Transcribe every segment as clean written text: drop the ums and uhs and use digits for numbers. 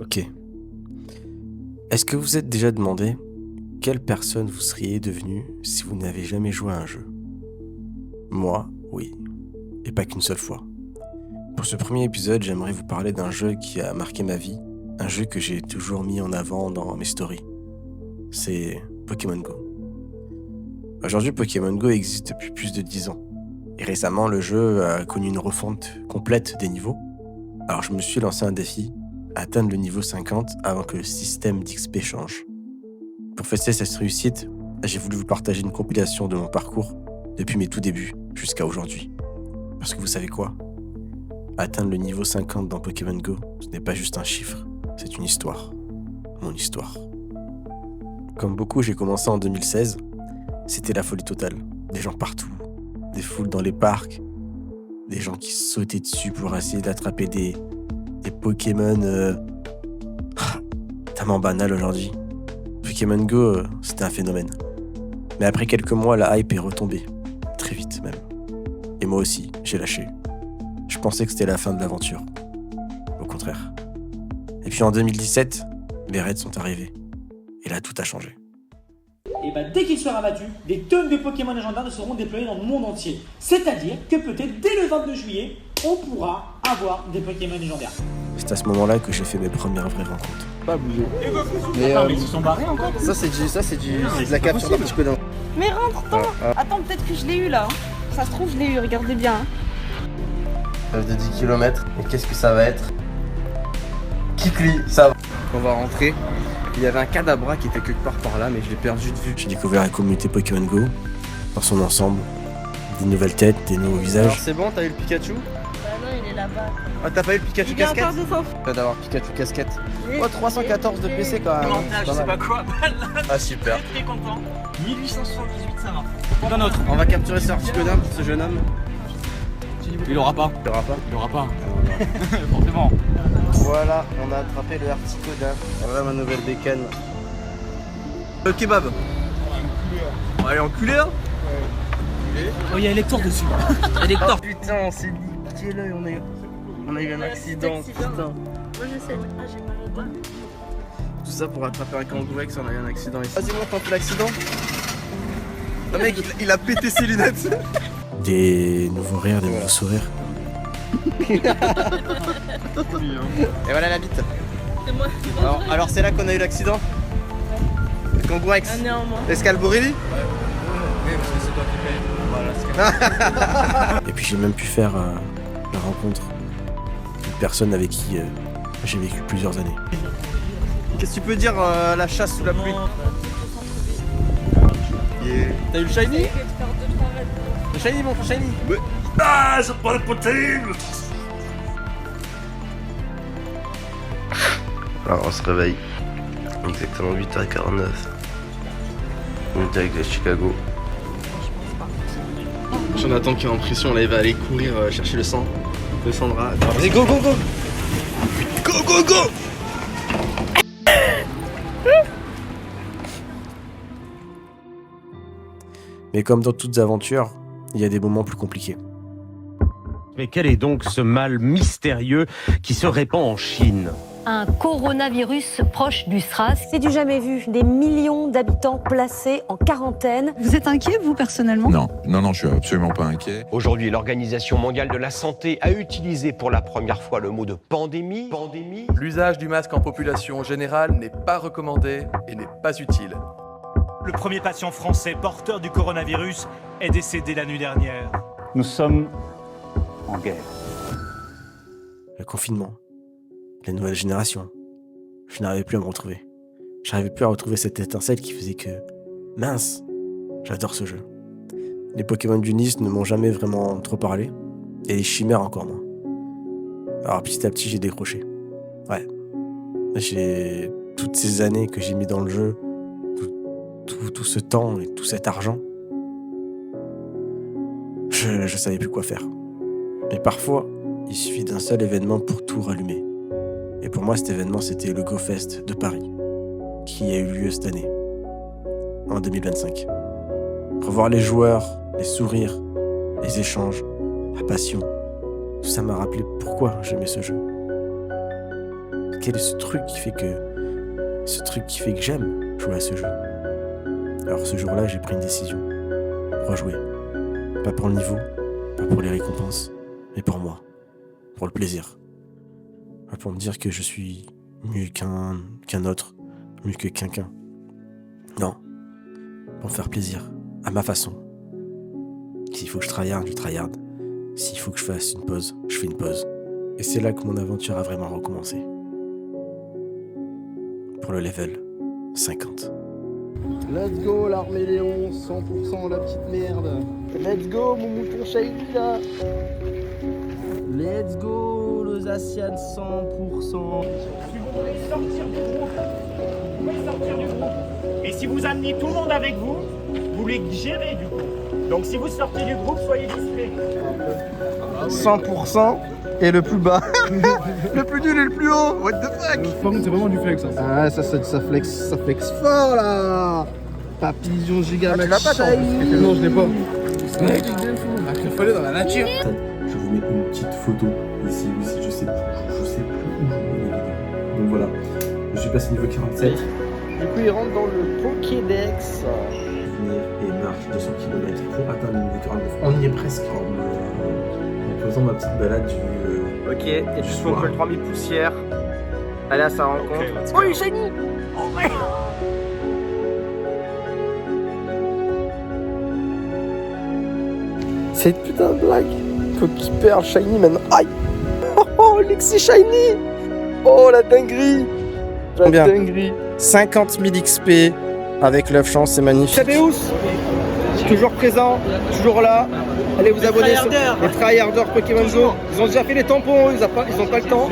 Ok. Est-ce que vous vous êtes déjà demandé quelle personne vous seriez devenu si vous n'avez jamais joué à un jeu? Moi, oui. Et pas qu'une seule fois. Pour ce premier épisode, j'aimerais vous parler d'un jeu qui a marqué ma vie, un jeu que j'ai toujours mis en avant dans mes stories. C'est Pokémon Go. Aujourd'hui, Pokémon Go existe depuis plus de 10 ans. Et récemment, le jeu a connu une refonte complète des niveaux. Alors je me suis lancé un défi, atteindre le niveau 50 avant que le système d'XP change. Pour fêter cette réussite, j'ai voulu vous partager une compilation de mon parcours depuis mes tout débuts jusqu'à aujourd'hui. Parce que vous savez quoi? Atteindre le niveau 50 dans Pokémon Go, ce n'est pas juste un chiffre, c'est une histoire. Mon histoire. Comme beaucoup, j'ai commencé en 2016. C'était la folie totale. Des gens partout, des foules dans les parcs, des gens qui sautaient dessus pour essayer d'attraper des Pokémon tellement banal aujourd'hui. Pokémon Go, c'était un phénomène. Mais après quelques mois, la hype est retombée. Très vite même. Et moi aussi, j'ai lâché. Je pensais que c'était la fin de l'aventure. Au contraire. Et puis en 2017, les raids sont arrivés. Et là, tout a changé. Et dès qu'il sera abattu, des tonnes de Pokémon légendaires seront déployés dans le monde entier. C'est-à-dire que peut-être dès le 22 juillet, on pourra avoir des Pokémon légendaires. C'est à ce moment-là que j'ai fait mes premières vraies rencontres. Pas bouger. Mais ils se sont barrés encore. Ça c'est de la capture d'un petit peu d'un. Mais rentre, attends, peut-être que je l'ai eu là. Ça se trouve, je l'ai eu, regardez bien. De 10 km. Et qu'est-ce que ça va être? Kikli, ça va. On va rentrer. Il y avait un Kadabra qui était quelque part par là, mais je l'ai perdu de vue. J'ai découvert la communauté Pokémon Go dans son ensemble. Des nouvelles têtes, des nouveaux visages. Alors c'est bon, t'as eu le Pikachu? Bah non, il est là-bas. Ah, t'as pas eu le Pikachu Il vient casquette? encore de fois. Tu vas d'avoir Pikachu casquette. Oh, 314 de PC quand même. Je sais pas quoi. Ah, super. Très content. 1878, ça va. D'un autre. On va capturer ce Articodin pour ce jeune homme. Il aura pas. Il aura pas. Il aura pas. Forcément. Voilà, on a attrapé le Articodin. Voilà ma nouvelle bécane. Le kebab. On va aller en couleur. Oh, il y a Elector dessus. Oh putain, on s'est niqué l'œil, on a eu un accident, putain. Moi je sais. Ah, j'ai pas le Tout ça pour attraper un Kangourex, on a eu un accident ici. Vas-y, montre un peu l'accident. Le mec, il a pété ses lunettes. Des nouveaux rires, des nouveaux sourires. Et voilà la bite. C'est moi. Alors c'est là qu'on a eu l'accident. Le Kangourex. Ah, néanmoins. L'escalborelli. Oui, parce que c'est toi qui payes. Voilà, Et puis j'ai même pu faire la rencontre d'une personne avec qui j'ai vécu plusieurs années. Qu'est-ce que tu peux dire la chasse sous la pluie? Yeah. T'as eu le shiny? Le shiny, mon shiny. Ah, c'est pas possible. Alors on se réveille, exactement 8h49. On est direct de Chicago. Jonathan qui est en pression, là il va aller courir chercher le sang de Sandra. Vas-y, go go go. Go go go. Mais comme dans toutes aventures, il y a des moments plus compliqués. Mais quel est donc ce mal mystérieux qui se répand en Chine? Un coronavirus proche du SRAS. C'est du jamais vu, des millions d'habitants placés en quarantaine. Vous êtes inquiet, vous, personnellement? Non, je suis absolument pas inquiet. Aujourd'hui, l'Organisation mondiale de la santé a utilisé pour la première fois le mot de pandémie. L'usage du masque en population générale n'est pas recommandé et n'est pas utile. Le premier patient français porteur du coronavirus est décédé la nuit dernière. Nous sommes en guerre. Le confinement, la nouvelle génération. Je n'arrivais plus à me retrouver. J'arrivais plus à retrouver cette étincelle qui faisait que... Mince, j'adore ce jeu. Les Pokémon d'Unis ne m'ont jamais vraiment trop parlé, et les chimères encore moins. Alors petit à petit j'ai décroché. Ouais. J'ai... Toutes ces années que j'ai mis dans le jeu, tout ce temps et tout cet argent, je savais plus quoi faire. Mais parfois, il suffit d'un seul événement pour tout rallumer. Et pour moi, cet événement, c'était le GoFest de Paris, qui a eu lieu cette année, en 2025. Revoir les joueurs, les sourires, les échanges, la passion, tout ça m'a rappelé pourquoi j'aimais ce jeu. Quel est ce truc qui fait que j'aime jouer à ce jeu? Alors ce jour-là, j'ai pris une décision. Rejouer. Pas pour le niveau, pas pour les récompenses, mais pour moi. Pour le plaisir. Pas pour me dire que je suis mieux qu'un autre, mieux que quelqu'un. Non. Pour me faire plaisir, à ma façon. S'il faut que je tryhard, je tryhard. S'il faut que je fasse une pause, je fais une pause. Et c'est là que mon aventure a vraiment recommencé. Pour le level 50. Let's go l'armée Léon, 100% la petite merde. Let's go mon mouton shiny là. Let's go les Asianes 100%. Si vous voulez sortir du groupe, vous pouvez sortir du groupe. Et si vous amenez tout le monde avec vous, vous les gérez du coup. Donc si vous sortez du groupe, soyez discrets. 100% et le plus bas. Le plus nul et le plus haut. What the fuck? Par contre, c'est vraiment du flex. Hein. Ah ça flex fort là. Papillon giga max. Tu l'as pas Non, je l'ai pas. Il fallait dans la nature. Je vous mets une petite photo ici, je sais plus où je mets les vidéos. Donc voilà, je suis passé niveau 47. Du coup il rentre dans le Pokédex. Venir et marche 200 km pour atteindre le niveau 49. On y est presque en faisant ma petite balade du... Ok, et tu smoke le 3000 poussières. Allez à sa rencontre. Oh il est shiny. Oh ouais. C'est une putain de blague. Coquille perle shiny maintenant. Aïe. Oh Lexi shiny. Oh la dinguerie. La dinguerie. 50 000 XP avec l'œuf chance, c'est magnifique. Tabeus, toujours présent, toujours là. Allez vous abonner sur les tryharders Pokémon Go. Ils ont déjà fait les tampons, ils ont pas le temps.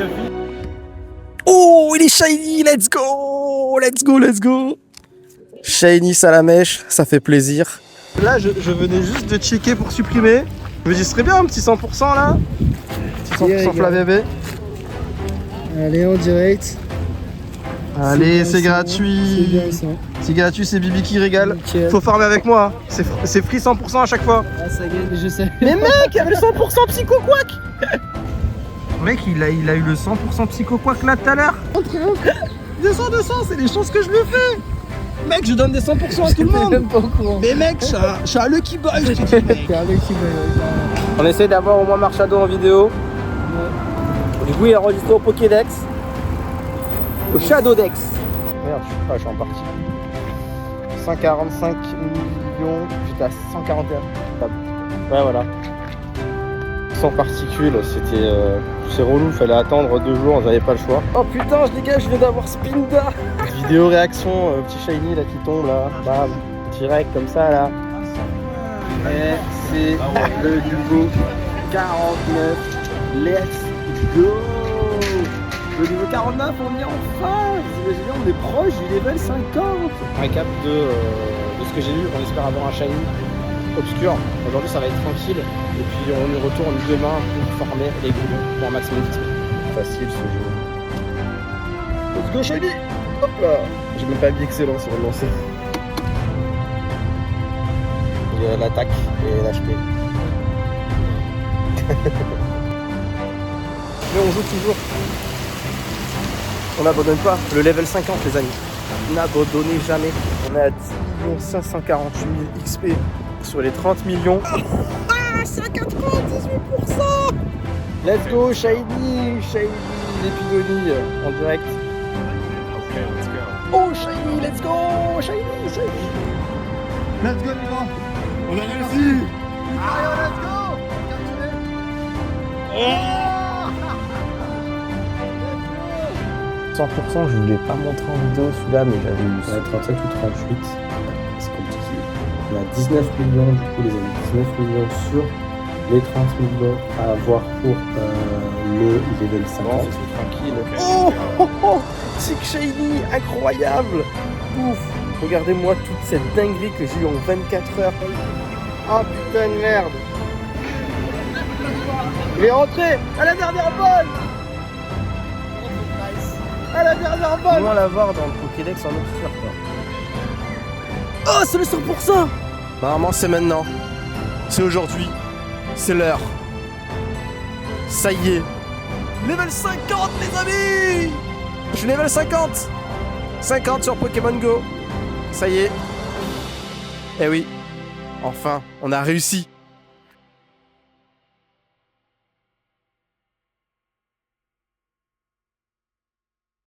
Oh, il est shiny, let's go. Let's go, let's go. Shiny Salamèche, ça fait plaisir. Là, je venais juste de checker pour supprimer. Je me dis, ce serait bien un petit 100% là. Petit 100% Flavébé. Allez, en direct. Allez, c'est gratuit. C'est bien ça. C'est gratuit, c'est Bibi qui régale. Nickel. Faut farmer avec moi. Hein. C'est free 100% à chaque fois. Ah, ça gagne, je sais. Mais mec, il y avait le 100% Psycho Quack. Mec, il a eu le 100% Psycho Quack là tout à l'heure. 200, c'est les chances que je le fais. Mec, je donne des 100% à tout le monde. Même pas au courant. Mais mec, je suis un Lucky Boy, je te dis, mec. On essaie d'avoir au moins Marchado en vidéo. Ouais. Du coup, il est enregistré au Pokédex. Au Shadowdex. Merde, je suis en partie. 145 millions. J'étais à 141. Ouais, voilà. Sans particules, c'était. C'est relou, fallait attendre 2 jours, j'avais pas le choix. Oh putain, les gars, je viens d'avoir Spinda. Vidéo réaction, petit shiny là qui tombe là. Bam, direct comme ça là. Et c'est le niveau 49. Let's go. Le niveau 49, on y est enfin. Vous imaginez, on est proche du level 50. Récap de ce que j'ai eu, on espère avoir un shiny obscur. Aujourd'hui ça va être tranquille. Et puis on y retourne demain pour farmer les goulons pour un maximum d'XP. Facile ce jeu. Let's go shiny. Hop là. J'ai même pas mis excellent sur le lancer. Il y a l'attaque et l'HP. Mais on joue toujours. On n'abandonne pas. Le level 50 les amis. N'abandonnez jamais. On est à 10 548 000 XP sur les 30 millions. Ah, 198%. Let's go shiny l'Epigonie en direct. Oh shiny, let's go shiny. Let's go les gars. On a réussi. Allez, let's go. Oh 100%, je voulais pas montrer en vidéo celui-là, mais j'avais eu 37 ou 38. C'est compliqué. On a 19 millions du coup les amis, 19 millions sur les 30 millions à avoir pour le level 50. Bon, tranquille. Oh, c'est que shiny, incroyable. Ouf. Regardez-moi toute cette dinguerie que j'ai eu en 24 heures. Oh putain de merde. Il est rentré à la dernière balle. À la dernière balle. Comment l'avoir dans le Pokédex en obscur quoi. Oh c'est le 100%. Normalement c'est maintenant. C'est aujourd'hui. C'est l'heure. Ça y est. Level 50 les amis. Je suis level 50. 50 sur Pokémon Go. Ça y est. Eh oui. Enfin, on a réussi.